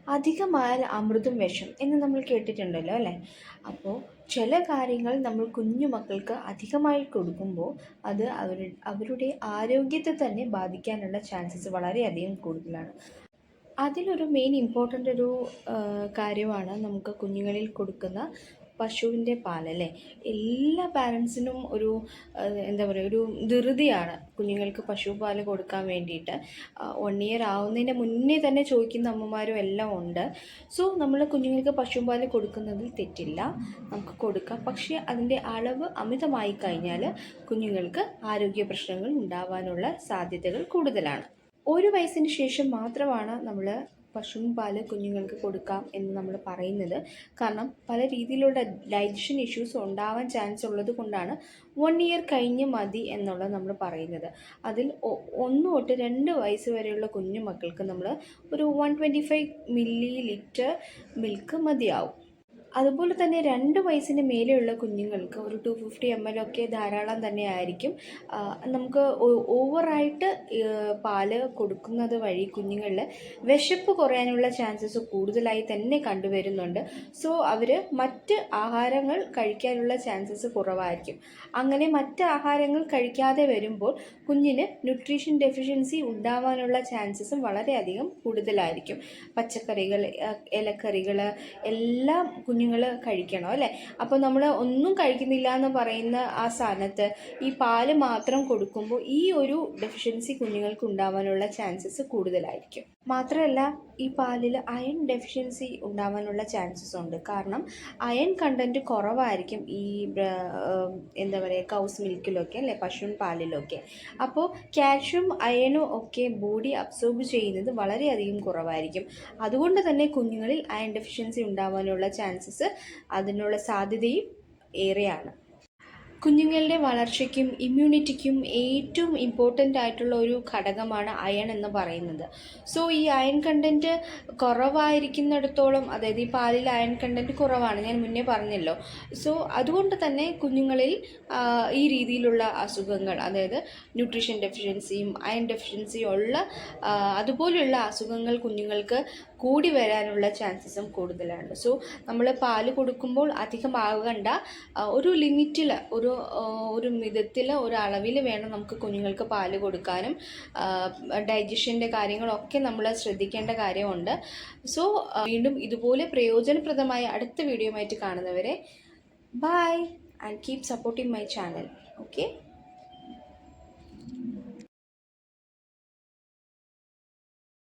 അധികമായാൽ അമൃതും വിഷം എന്ന് നമ്മൾ കേട്ടിട്ടുണ്ടല്ലോ അല്ലേ? അപ്പോൾ ചില കാര്യങ്ങൾ നമ്മൾ കുഞ്ഞു മക്കൾക്ക് അധികമായി കൊടുക്കുമ്പോൾ അത് അവരുടെ ആരോഗ്യത്തെ തന്നെ ബാധിക്കാനുള്ള ചാൻസസ് വളരെയധികം കൂടുതലാണ്. അതിലൊരു മെയിൻ ഇമ്പോർട്ടൻ്റ് ഒരു കാര്യമാണ് നമുക്ക് കുഞ്ഞുങ്ങളിൽ കൊടുക്കുന്ന പശുവിൻ്റെ പാലല്ലേ. എല്ലാ പാരൻസിനും ഒരു എന്താ പറയുക, ഒരു ധൃതിയാണ് കുഞ്ഞുങ്ങൾക്ക് പശുപാൽ കൊടുക്കാൻ വേണ്ടിയിട്ട്. 1 ഇയർ ആവുന്നതിന് മുന്നേ തന്നെ ചോദിക്കുന്ന അമ്മമാരും എല്ലാം ഉണ്ട്. സോ നമ്മൾ കുഞ്ഞുങ്ങൾക്ക് പശുപാൽ കൊടുക്കുന്നതിൽ തെറ്റില്ല, നമുക്ക് കൊടുക്കാം. പക്ഷേ അതിൻ്റെ അളവ് അമിതമായി കഴിഞ്ഞാൽ കുഞ്ഞുങ്ങൾക്ക് ആരോഗ്യ പ്രശ്നങ്ങൾ ഉണ്ടാവാനുള്ള സാധ്യതകൾ കൂടുതലാണ്. 1 വയസ്സിന് ശേഷം മാത്രമാണ് നമ്മൾ പശുവിൻ പാൽ കുഞ്ഞുങ്ങൾക്ക് കൊടുക്കാം എന്ന് നമ്മൾ പറയുന്നത്. കാരണം പല രീതിയിലുള്ള ഡൈജഷൻ ഇഷ്യൂസ് ഉണ്ടാവാൻ ചാൻസ് ഉള്ളത് കൊണ്ടാണ് 1 ഇയർ കഴിഞ്ഞ് മതി എന്നുള്ളത് നമ്മൾ പറയുന്നത്. അതിൽ 1 തൊട്ട് 2 വയസ്സ് വരെയുള്ള കുഞ്ഞു മക്കൾക്ക് നമ്മൾ ഒരു 125 ml മിൽക്ക് മതിയാവും. അതുപോലെ തന്നെ 2 വയസ്സിന് മേലെയുള്ള കുഞ്ഞുങ്ങൾക്ക് ഒരു 250 ml ഒക്കെ ധാരാളം തന്നെ ആയിരിക്കും. നമുക്ക് ഓവറായിട്ട് പാല് കൊടുക്കുന്നത് വഴി കുഞ്ഞുങ്ങളിൽ വിശപ്പ് കുറയാനുള്ള ചാൻസസ് കൂടുതലായി തന്നെ കണ്ടുവരുന്നുണ്ട്. സോ അവർ മറ്റ് ആഹാരങ്ങൾ കഴിക്കാനുള്ള ചാൻസസ് കുറവായിരിക്കും. അങ്ങനെ മറ്റ് ആഹാരങ്ങൾ കഴിക്കാതെ വരുമ്പോൾ കുഞ്ഞിന് ന്യൂട്രീഷൻ ഡെഫിഷ്യൻസി ഉണ്ടാവാനുള്ള ചാൻസസും വളരെയധികം കൂടുതലായിരിക്കും. പച്ചക്കറികൾ, ഇലക്കറികൾ എല്ലാം കുഞ്ഞുങ്ങൾ കഴിക്കണം അല്ലേ. അപ്പോൾ നമ്മൾ ഒന്നും കഴിക്കുന്നില്ല എന്ന് പറയുന്ന ആ സ്ഥാനത്ത് ഈ പാല് മാത്രം കൊടുക്കുമ്പോൾ ഈ ഒരു ഡെഫിഷ്യൻസി കുഞ്ഞുങ്ങൾക്ക് ഉണ്ടാവാനുള്ള ചാൻസസ് കൂടുതലായിരിക്കും. മാത്രമല്ല ഈ പാലിൽ അയൺ ഡെഫിഷ്യൻസി ഉണ്ടാവാനുള്ള ചാൻസസ് ഉണ്ട്. കാരണം അയൺ കണ്ടൻറ്റ് കുറവായിരിക്കും ഈ എന്താ പറയുക കൗസ് മിൽക്കിലൊക്കെ അല്ലേ, പശുവിൻ പാലിലൊക്കെ. അപ്പോൾ കാൽഷ്യം അയണും ഒക്കെ ബോഡി അബ്സോർബ് ചെയ്യുന്നത് വളരെയധികം കുറവായിരിക്കും. അതുകൊണ്ട് തന്നെ കുഞ്ഞുങ്ങളിൽ അയൺ ഡെഫിഷ്യൻസി ഉണ്ടാവാനുള്ള ചാൻസസ്, അതിനുള്ള സാധ്യതയും ഏറെയാണ്. കുഞ്ഞുങ്ങളുടെ വളർച്ചയ്ക്കും ഇമ്മ്യൂണിറ്റിക്കും ഏറ്റവും ഇമ്പോർട്ടൻ്റ് ആയിട്ടുള്ള ഒരു ഘടകമാണ് അയൺ എന്ന് പറയുന്നത്. സോ ഈ അയൺ കണ്ടൻറ്റ് കുറവായിരിക്കുന്നിടത്തോളം, അതായത് ഈ പാലിൽ അയൺ കണ്ടൻറ്റ് കുറവാണ്, ഞാൻ മുന്നേ പറഞ്ഞല്ലോ. സോ അതുകൊണ്ട് തന്നെ കുഞ്ഞുങ്ങളിൽ ഈ രീതിയിലുള്ള അസുഖങ്ങൾ, അതായത് ന്യൂട്രീഷൻ ഡെഫിഷ്യൻസിയും അയൺ ഡെഫിഷ്യൻസിയും ഉള്ള അതുപോലെയുള്ള അസുഖങ്ങൾ കുഞ്ഞുങ്ങൾക്ക് കൂടി വരാനുള്ള ചാൻസസും കൂടുതലാണ്. സോ നമ്മൾ പാല് കൊടുക്കുമ്പോൾ അധികമാകണ്ട, ഒരു ലിമിറ്റിൽ, ഒരു മിതത്തിൽ, ഒരു അളവിൽ വേണം നമുക്ക് കുഞ്ഞുങ്ങൾക്ക് പാല് കൊടുക്കാനും. ഡൈജഷൻ്റെ കാര്യങ്ങളൊക്കെ നമ്മൾ ശ്രദ്ധിക്കേണ്ട കാര്യമുണ്ട്. സോ വീണ്ടും ഇതുപോലെ പ്രയോജനപ്രദമായ അടുത്ത വീഡിയോയുമായിട്ട് കാണുന്നവരെ bye and keep supporting my channel. Okay.